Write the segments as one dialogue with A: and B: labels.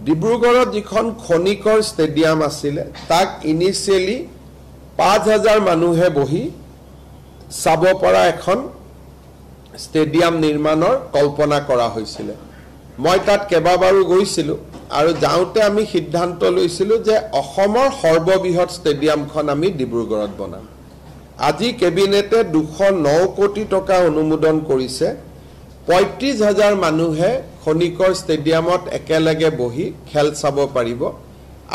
A: ডিব্ৰুগড়ত যিখন খনিকৰ ষ্টেডিয়াম আছিল তাক ইনিশিয়ালি 5000 মানুহে বহি চাব পৰা এখন ষ্টেডিয়াম নিৰ্মাণৰ কল্পনা কৰা হৈছিল মই তাত কেবাবাৰো গৈছিলো আৰু যাওঁতে আমি সিদ্ধান্ত লৈছিলো যে অসমৰ সৰ্ববৃহৎ ষ্টেডিয়ামখন আমি ডিব্ৰুগড়ত বনাম আজি কেবিনেটে 209 কোটি টকা অনুমোদন কৰিছে 35000 মানুহে খনিকৰ ষ্টেডিয়ামত একেলগে বহি খেল চাব পাৰিব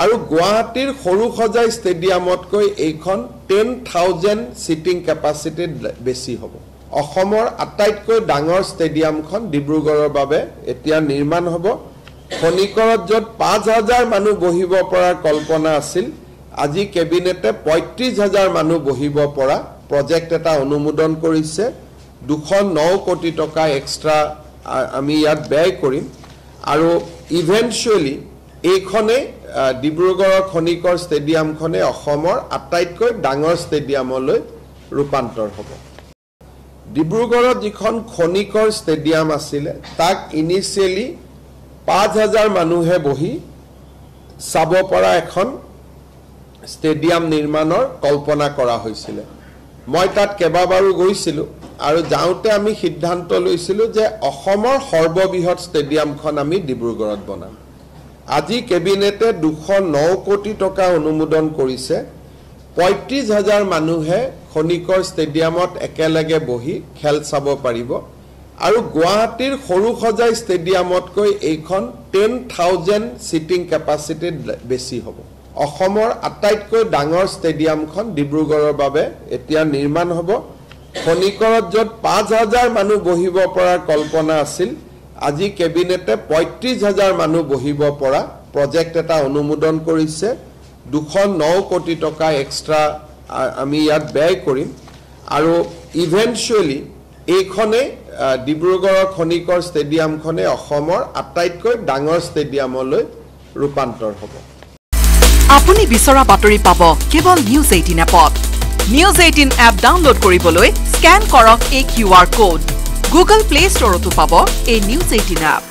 A: আৰু গুৱাহাটীৰ সৰুসজাই ষ্টেডিয়ামতকৈ এইখন 10000 সিটিং কেপাসিটি বেছি হ'ব অসমৰ আটাইতকৈ ডাঙৰ ষ্টেডিয়ামখন ডিব্ৰুগড়ৰ বাবে এতিয়া নিৰ্মাণ হ'ব খনিকৰত যত 5000 মানুহ বহিব পৰা কল্পনা আছিল আজি কেবিনেটে 35000 মানুহ বহিব পৰা প্ৰজেক্ট এটা অনুমোদন কৰিছে 209 কোটি টকা এক্সট্ৰা আমি ইয়াত ব্যয় কৰিম আৰু ইভেন্টুৱেলি এইখনে ডিব্ৰুগড়ৰ খনিকৰ ষ্টেডিয়ামখনে অসমৰ আটাইতকৈ ডাঙৰ ষ্টেডিয়ামলৈ ৰূপান্তৰ হ'ব ডিব্ৰুগড়ত যিখন খনিকৰ ষ্টেডিয়াম আছিল তাক ইনিশিয়ালি 5000 মানুহে বহি চাব পৰা এখন ষ্টেডিয়াম নিৰ্মাণৰ কল্পনা কৰা হৈছিল মই তাত কেবাবাৰো গৈছিলো আৰু যাওঁতে আমি সিদ্ধান্ত লৈছিলো যে অসমৰ সৰ্ববৃহৎ ষ্টেডিয়ামখন আমি ডিব্ৰুগড়ত বনাম আজি কেবিনেটে 209 কোটি টকা অনুমোদন কৰিছে 35000 মানুহে খনিকৰ ষ্টেডিয়ামত একেলগে বহি খেল চাব পাৰিব আৰু গুৱাহাটীৰ সৰুসজাই ষ্টেডিয়ামতকৈ এইখন 10000 সিটিং কেপাসিটি বেছি হ'ব অসমৰ আটাইতকৈ ডাঙৰ ষ্টেডিয়ামখন ডিব্ৰুগড়ৰ বাবে এতিয়া নিৰ্মাণ হ'ব খনিকৰত যত 5000 মানুহ বহিব পৰা কল্পনা আছিল আজি কেবিনেটে 35000 মানুহ বহিব পৰা প্ৰজেক্ট এটা অনুমোদন কৰিছে 209 কোটি টকা এক্সট্ৰা আমি ইয়াত ব্যয় কৰিম আৰু ইভেন্টুৱেলি এইখনে ডিব্ৰুগড়ৰ খনিকৰ ষ্টেডিয়ামখনে অসমৰ আটাইতকৈ ডাঙৰ ষ্টেডিয়ামলৈ ৰূপান্তৰ হ'ব
B: আপুনি বিচৰা বাতৰি পাব কেৱল নিউজ 18 এপত নিউজ 18 এপ ডাউনলোড কৰিবলৈ স্ক্যান কৰক এই QR কোড গুগল প্লে ষ্টৰতো পাব এই নিউজ 18 এপ